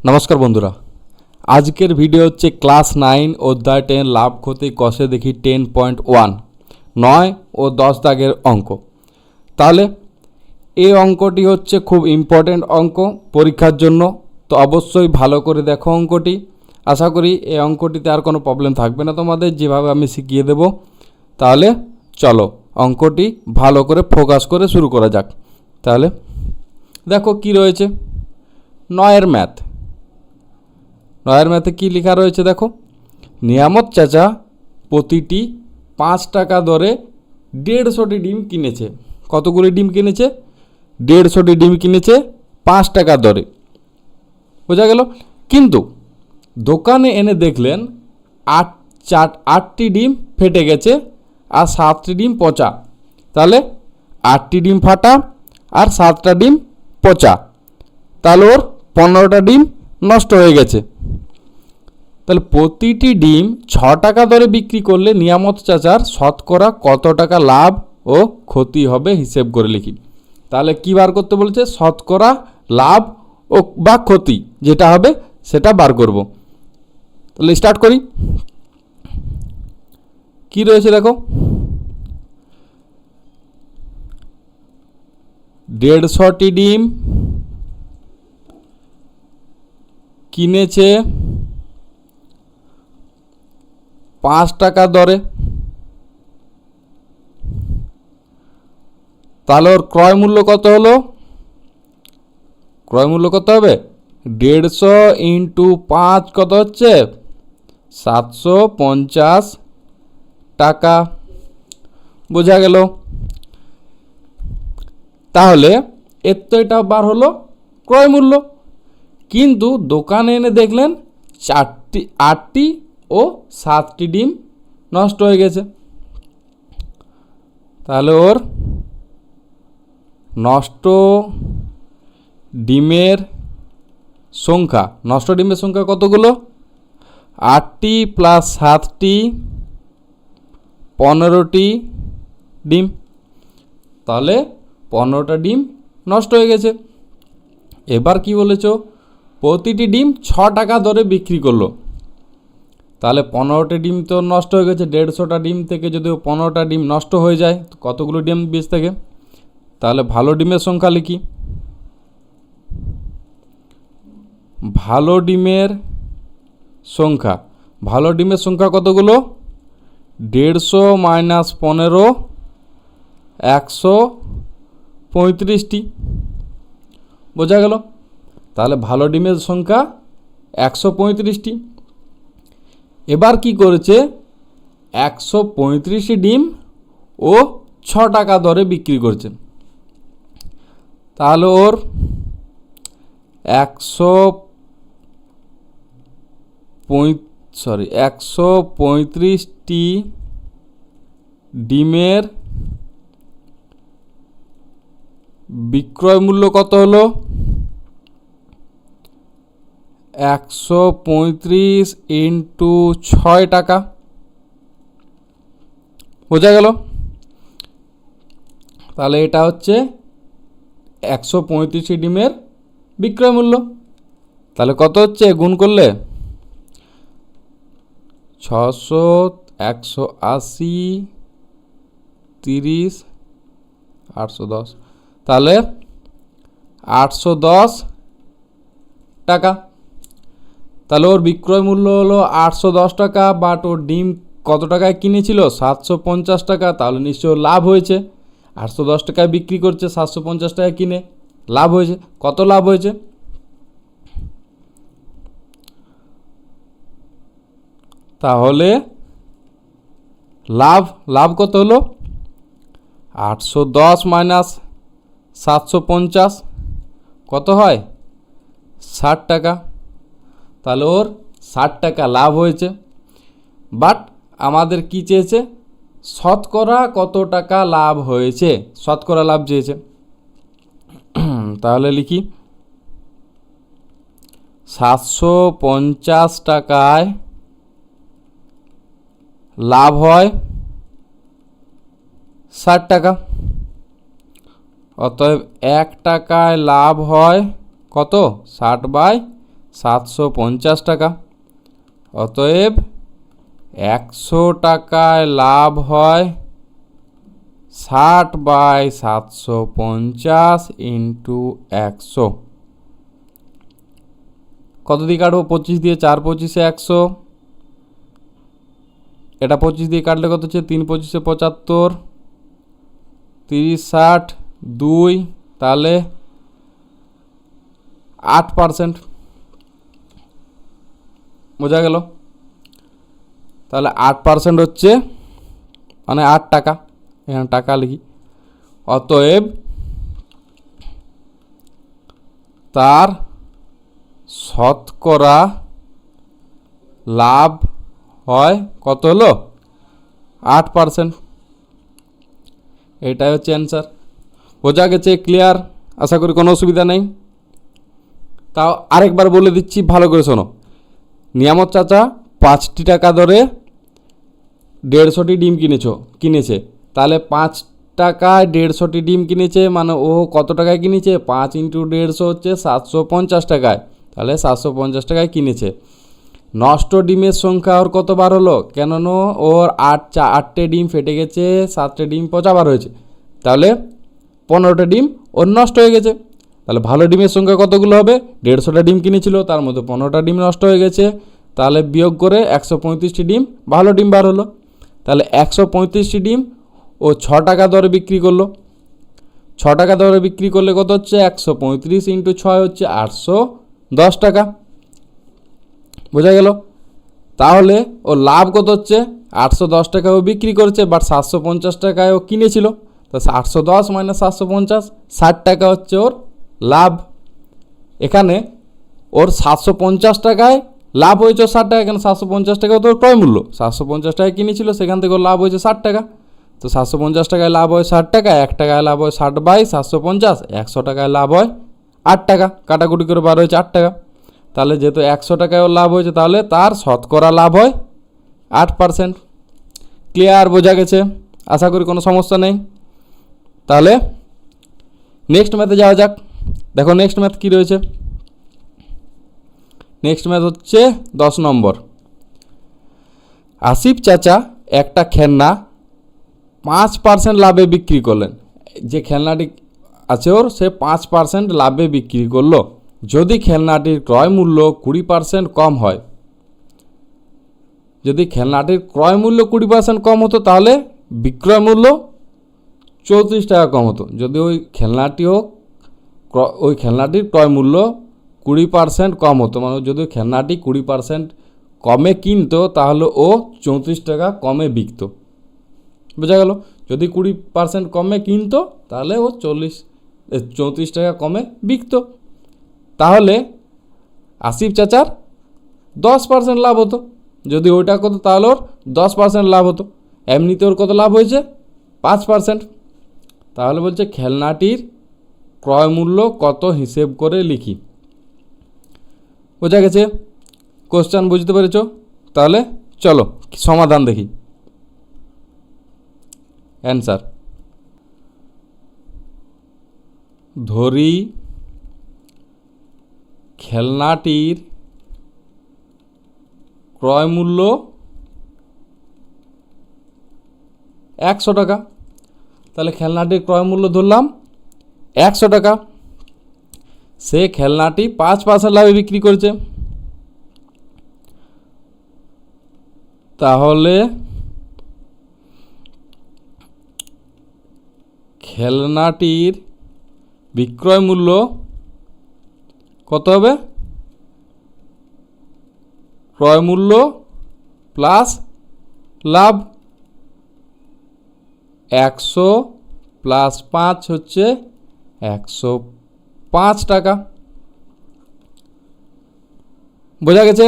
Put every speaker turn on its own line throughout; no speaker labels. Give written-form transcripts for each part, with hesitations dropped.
নমস্কার বন্ধুরা, আজকের ভিডিও হচ্ছে ক্লাস 9 অধ্যায় 10 লাভ ক্ষতি কষে দেখি 10.1 9 ও 10 দাগের অঙ্ক। তাহলে এই অঙ্কটি হচ্ছে খুব ইম্পর্টেন্ট অঙ্ক পরীক্ষার জন্য, তো অবশ্যই ভালো করে দেখো অঙ্কটি। আশা করি এই অঙ্কটিতে আর কোনো প্রবলেম থাকবে না তোমাদের, যেভাবে আমি শিখিয়ে দেব। তাহলে চলো অঙ্কটি ভালো করে ফোকাস করে শুরু করা যাক। তাহলে দেখো কি রয়েছে, 9 ম্যাথ। 9 ম্যাথে কী লেখা রয়েছে দেখো, নিয়ামত চাচা প্রতিটি 5 টাকা দরে 150টি ডিম কিনেছে। কতগুলি ডিম কিনেছে? 150টি ডিম কিনেছে 5 টাকা দরে, বোঝা গেল। কিন্তু দোকানে এনে দেখলেন 8টি ডিম ফেটে গেছে আর 7টি ডিম পচা। তাহলে 8টি ডিম ফাটা আর 7টা ডিম পচা, তাহলে ওর 15টা ডিম নষ্ট হয়ে গেছে। তাহলে প্রতিটি ডিম 6 টাকা দরে বিক্রি করলে নিয়ামত চাচার শতকরা কত টাকা লাভ ও ক্ষতি হবে হিসেব করে লিখি। তাহলে কী বার করতে বলেছে? শতকরা লাভ ও বা ক্ষতি যেটা হবে সেটা বার করব। তাহলে স্টার্ট করি। কি রয়েছে দেখো, 150টি ডিম কিনেছে 5 টাকা দরে। তাহলে ওর ক্রয় মূল্য কত হলো? ক্রয় মূল্য কত হবে? 150 ইন্টু 5 কত হচ্ছে? 750 টাকা, বোঝা গেল। তাহলে এর তো এটা বার হলো ক্রয় মূল্য, কিন্তু দোকানে এনে দেখলেন 8টি ও 7টি ডিম নষ্ট হয়ে গেছে। তাহলে ওর নষ্ট ডিমের সংখ্যা কতগুলো? 8টি প্লাস 7টি 15টি ডিম। তাহলে 15টা ডিম নষ্ট হয়ে গেছে। এবার কি বলেছ? প্রতিটি ডিম 6 টাকা দরে বিক্রি করলো। তাহলে 15টি ডিম তো নষ্ট হয়ে গেছে। 150টা ডিম থেকে যদি 15টা ডিম নষ্ট হয়ে যায়, তো কতগুলো ডিম বেঁচে থাকে? তাহলে ভালো ডিমের সংখ্যা লিখি। ভালো ডিমের সংখ্যা কতগুলো? 150 মাইনাস 15 135টি, বোঝা গেল। তাহলে ভালো ডিমের সংখ্যা 135টি। এবার কি করেছে? 135টি ডিম ও 6 টাকা দরে বিক্রি করছে। তাহলে ওর 135টি ডিমের বিক্রয় মূল্য কত হলো? 135 ইন্টু 6 টাকা, বোঝা গেল। তাহলে এটা হচ্ছে 135টি ডিমের বিক্রয় মূল্য। তাহলে কত হচ্ছে গুণ করলে? 600 180 30 810, তাহলে 810 টাকা। তাহলে ওর বিক্রয় মূল্য হলো 810 টাকা, বাট ওর ডিম কত টাকায় কিনেছিল? 750 টাকা। তাহলে নিশ্চয় লাভ হয়েছে। 810 টাকায় বিক্রি করছে, 750 টাকায় কিনে লাভ হয়েছে। কত লাভ হয়েছে? তাহলে লাভ কত হলো? 810 মাইনাস 750 কত হয়? 60 টাকা। তাহলে ওর 60 টাকা লাভ হয়েছে। বাট আমাদের কি চেয়েছে? শতকরা কত টাকা লাভ হয়েছে, শতকরা লাভ চেয়েছে। তাহলে লিখি 750 টাকায় লাভ হয় 60 টাকা। অতএব 1 টাকায় লাভ হয় কত? 60/60। 750 টাকা। অতএব 100 টাকায় লাভ হয় 60/750 ইন্টু 100। কত দিয়ে কাটবো? 25 দিয়ে, 4 25-এ 100, এটা 25 দিয়ে কাটলে কত হচ্ছে? 3 25-এ 75, 30 60 2, তাহলে 8%। বোঝা গেল? তাহলে 8% হচ্ছে মানে 8 টাকা, এখানে টাকা লিখি। অতএব তার শতকরা লাভ হয় কত হলো? 8%। এটাই হচ্ছে অ্যান্সার। বোঝা গেছে? ক্লিয়ার? আশা করি কোনো অসুবিধা নেই। তাও আরেকবার বলে দিচ্ছি, ভালো করে শোনো। নিয়ামত চাচা 5টি টাকা দরে 150টি ডিম কিনেছে। তাহলে 5 টাকায় 150টি ডিম কিনেছে, মানে ও কত টাকায় কিনেছে? 5 × 150 হচ্ছে 750 টাকায়। তাহলে 750 টাকায় কিনেছে। নষ্ট ডিমের সংখ্যা ওর কতবার হলো? কেননা ওর 8টে ডিম ফেটে গেছে, 7টে ডিম পচা বার হয়েছে, তাহলে 15টে ডিম ওর নষ্ট হয়ে গেছে। তাহলে ভালো ডিমের সংখ্যা কতগুলো হবে? 150টা ডিম কিনেছিল, তার মধ্যে 15টা ডিম নষ্ট হয়ে গেছে, তাহলে বিয়োগ করে 135টি ডিম ভালো ডিম বার হলো। তাহলে 135টি ডিম ও 6 টাকা দরে বিক্রি করলো। 6 টাকা দরে বিক্রি করলে কত হচ্ছে? 135 × 6 হচ্ছে 810 টাকা। বোঝা গেল? তাহলে ও লাভ কত হচ্ছে? 810 টাকায় ও বিক্রি করেছে, বাট 750 টাকায় ও কিনেছিল। তো 810 - 750, 60 টাকা হচ্ছে ওর লাভ। এখানে ওর 750 টাকায় লাভ হয়েছে 60 টাকা, কেন? 750 টাকা তো ওর ক্রয় মূল্য, 750 টাকায় কিনেছিল, সেখান থেকে ওর লাভ হয়েছে 60 টাকা। তো 750 টাকায় লাভ হয় 60 টাকা, 1 টাকায় লাভ হয় 60/750, 100 টাকায় লাভ হয় 8 টাকা, কাটাকুটি করে বার হয়েছে 8 টাকা। তাহলে যেহেতু 100 টাকায় ওর লাভ হয়েছে, তাহলে তার শতকরা লাভ হয় 8%। ক্লিয়ার? বোঝা গেছে? আশা করি কোনো সমস্যা নেই। তাহলে নেক্সট ম্যাথে যাওয়া যাক। দেখো নেক্সট ম্যাথ কী রয়েছে। নেক্সট ম্যাথ হচ্ছে 10 নম্বর। আসিফ চাচা একটা খেলনা 5% লাভে বিক্রি করলেন। যে খেলনাটি আছে ওর, সে 5% লাভে বিক্রি করলো। যদি খেলনাটির ক্রয় মূল্য 20% কম হয়, যদি খেলনাটির ক্রয় মূল্য 20% কম হতো, তাহলে বিক্রয় মূল্য 34 টাকা কম হতো। যদি ওই খেলনাটির ক্রয় মূল্য 20% কম হতো, মানে যদি খেলনাটি 20% কমে কিনতো, তাহলে ও 34 টাকা কমে বিকতো। বোঝা গেল? যদি 20% কমে কিনতো, তাহলে ও 34 টাকা কমে বিকতো। তাহলে আসিফ চাচার 10% লাভ হতো। যদি ওইটা করতো, তাহলে ওর 10% লাভ হতো। এমনিতে ওর কত লাভ হয়েছে? 5%। তাহলে বলছে খেলনাটির ক্রয় মূল্য কত হিসেব করে লিখি। বোঝা গেছে? কোশ্চেন বুঝতে পেরেছ? তাহলে চলো সমাধান দেখি। অ্যান্সার: ধরি খেলনাটির ক্রয় মূল্য 100 টাকা। তাহলে খেলনাটির ক্রয় মূল্য ধরলাম 100 টাকা। সে খেলনাটি 5% লাভে বিক্রি করেছে। তাহলে খেলনাটির বিক্রয় মূল্য কত হবে? ক্রয় মূল্য প্লাস লাভ। 100 + 5 হচ্ছে 105 টাকা। বোঝা গেছে?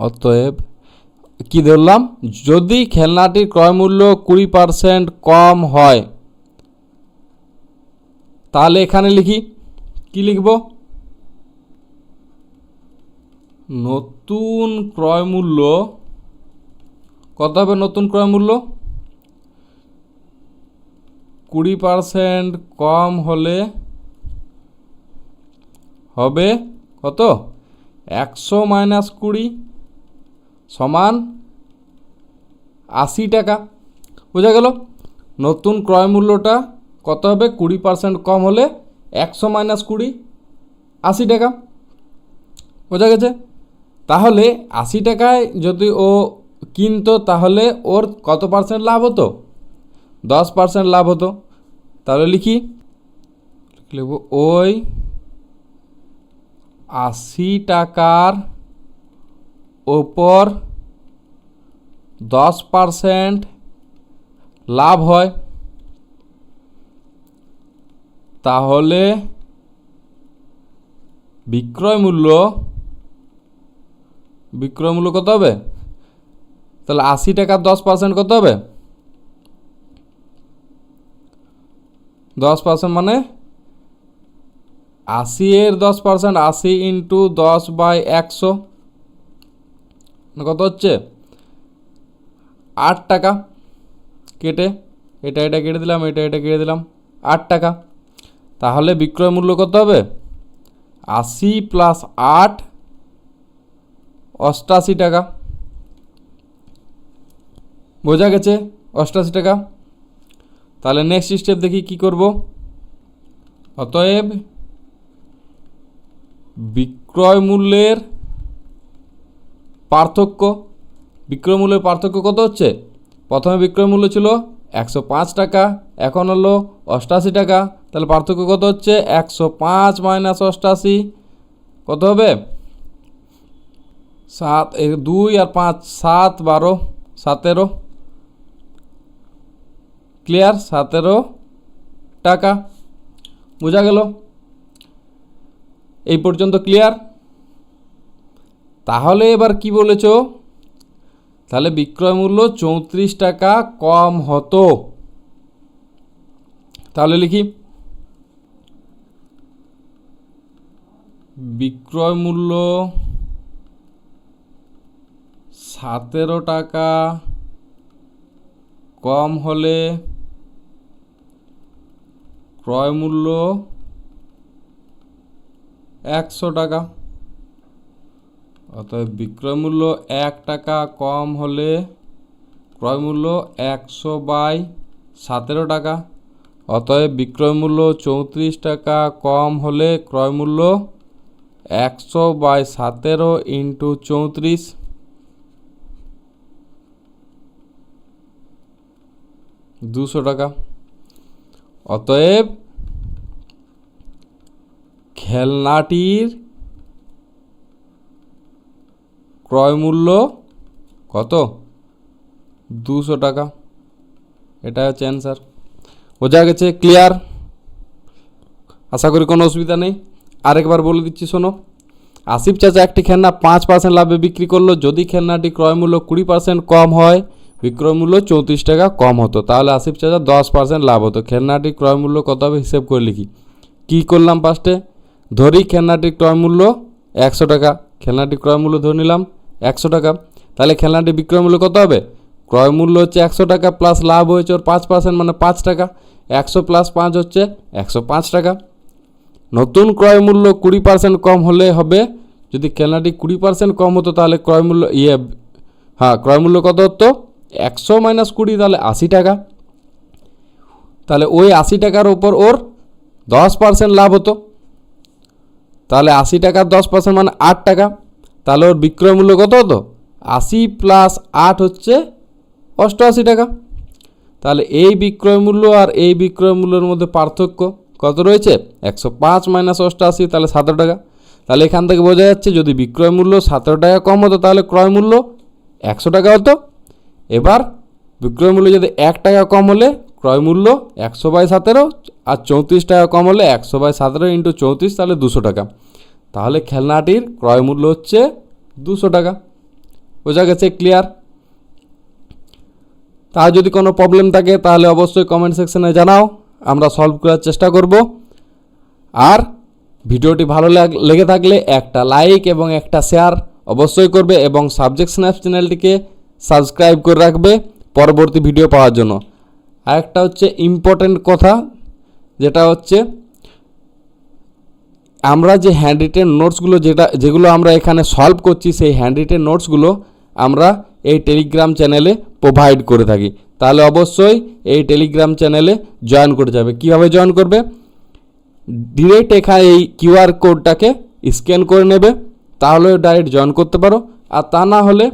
অতএব কি ধরলাম? যদি খেলনাটির ক্রয় মূল্য 20% কম হয়, তাহলে এখানে লিখি, কি লিখব? নতুন ক্রয় মূল্য কত হবে? নতুন ক্রয় মূল্য 20% কম হলে হবে কত 100 মাইনাস 20 সমান 80 টাকা। বোঝা গেল? নতুন ক্রয় মূল্যটা কত হবে 20% কম হলে 100 মাইনাস 20 80 টাকা। বোঝা গেছে? তাহলে 80 টাকায় যদি ও কিনতো তাহলে ওর কত পার্সেন্ট লাভ হতো? 10% লাভ হতো। তাহলে লিখি, লিখব ওই 80 টাকার ওপর 10% লাভ হয়, তাহলে বিক্রয় মূল্য কত হবে? তাহলে 80 টাকার 10% কত হবে? 10% মানে 80 এর 10%, 80 ইন্টু 10/100 কত হচ্ছে? 8 টাকা। কেটে এটা কেটে দিলাম, এটা কেটে দিলাম, 8 টাকা। তাহলে বিক্রয় মূল্য কত হবে? 80 প্লাস 8 88 টাকা। বোঝা গেছে? 88 টাকা। তাহলে নেক্সট স্টেপ দেখি কি করব। অতএব বিক্রয় মূল্যের পার্থক্য কত হচ্ছে? প্রথমে বিক্রয় মূল্য ছিল 105 টাকা, এখন হলো 88 টাকা। তাহলে পার্থক্য কত হচ্ছে? 105 মাইনাস 88 কত হবে? 7 2 আর 5 7 12 17। ক্লিয়ার? 17 টাকা। বোঝা গেল? এই পর্যন্ত ক্লিয়ার? তাহলে এবার কি বলেছ? তাহলে বিক্রয় মূল্য 34 টাকা কম হতো। তাহলে লিখি, বিক্রয় মূল্য 17 টাকা কম হলে ক্রয় মূল্য 100 টাকা। অতএব বিক্রয় মূল্য 1 টাকা কম হলে ক্রয় মূল্য 100/17 টাকা। অতএব বিক্রয় মূল্য 34 টাকা কম হলে ক্রয় মূল্য 100/17 ইন্টু 34 200 টাকা। অতএব খেলনাটির ক্রয় মূল্য কত? 200 টাকা। এটা হচ্ছে অ্যান্সার। বোঝা গেছে? ক্লিয়ার? আশা করি কোনো অসুবিধা নেই। আরেকবার বলে দিচ্ছি শোনো। আসিফ চাচা একটি খেলনা 5% লাভে বিক্রি করলো। যদি খেলনাটি ক্রয় মূল্য 20% কম হয়, বিক্রয় মূল্য 34 টাকা কম হতো, তাহলে আসিফ চাচা 10% লাভ হতো। খেলনাটি ক্রয় মূল্য কত হবে হিসেব করে লিখি। কি করলাম? ফার্স্টে ধরি খেলনাটির ক্রয় মূল্য 100 টাকা। খেলনাটি ক্রয় মূল্য ধরে নিলাম 100 টাকা। তাহলে খেলনাটি বিক্রয় মূল্য কত হবে? ক্রয় মূল্য হচ্ছে 100 টাকা প্লাস লাভ হয়েছে ওর 5% মানে 5 টাকা। 100 প্লাস 5 হচ্ছে 105 টাকা। নতুন ক্রয় মূল্য 20% কম হলে হবে, যদি খেলনাটি 20% কম হতো তাহলে ক্রয় মূল্য ক্রয় মূল্য কত হতো? 100 মাইনাস 20 তাহলে 80 টাকা। তাহলে ওই 80 টাকার ওপর ওর 10% লাভ হতো। তাহলে 80 টাকার 10% মানে 8 টাকা। তাহলে ওর বিক্রয় মূল্য কত হতো? 80 প্লাস 8 হচ্ছে 88 টাকা। তাহলে এই বিক্রয় মূল্য আর এই বিক্রয় মূল্যের মধ্যে পার্থক্য কত রয়েছে? 105 মাইনাস 88, তাহলে 17 টাকা। তাহলে এখান থেকে বোঝা যাচ্ছে যদি বিক্রয় মূল্য 17 টাকা কম হতো তাহলে ক্রয় মূল্য 100 টাকা হতো। এবার বিক্রয় মূল্য যদি 1 টাকা কম হলে ক্রয় মূল্য 100/17, আর 34 টাকা কম হলে 100/17 ইন্টু 34 তাহলে 200 টাকা। তাহলে খেলনাটির ক্রয় মূল্য হচ্ছে 200 টাকা। বোঝা গেছে? ক্লিয়ার? তার যদি কোনো প্রবলেম থাকে তাহলে অবশ্যই কমেন্ট সেকশনে জানাও, আমরা সলভ করার চেষ্টা করব। আর ভিডিওটি ভালো লেগে থাকলে একটা লাইক এবং একটা শেয়ার অবশ্যই করবে, এবং সাবজেক্ট স্ন্যাপ চ্যানেলটিকে সাবস্ক্রাইব করে রাখবে পরবর্তী ভিডিও পাওয়ার জন্য। আরেকটা হচ্ছে ইম্পর্টেন্ট কথা, যেটা হচ্ছে আমরা যে হ্যান্ড রিটেন নোটসগুলো যেগুলো আমরা এখানে সলভ করছি, সেই হ্যান্ড রিটেন নোটসগুলো আমরা এই টেলিগ্রাম চ্যানেলে প্রোভাইড করে থাকি। তাহলে অবশ্যই এই টেলিগ্রাম চ্যানেলে জয়েন করে যাবে। কীভাবে জয়েন করবে? ডিরেক্ট এখানে এই কিউআর কোডটাকে স্ক্যান করে নেবে, তাহলে ডাইরেক্ট জয়েন করতে পারো। আর তা না হলে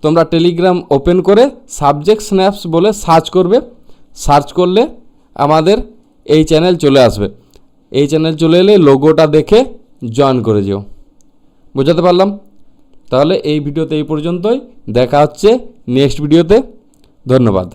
তোমরা টেলিগ্রাম ওপেন করে সাবজেক্ট স্ন্যাপস বলে সার্চ করবে। সার্চ করলে আমাদের এই চ্যানেল চলে আসবে। এই চ্যানেল চলে এলে লোগোটা দেখে জয়েন করে যেও। বোঝাতে পারলাম? তাহলে এই ভিডিওতে এই পর্যন্তই, দেখা হচ্ছে নেক্সট ভিডিওতে। ধন্যবাদ।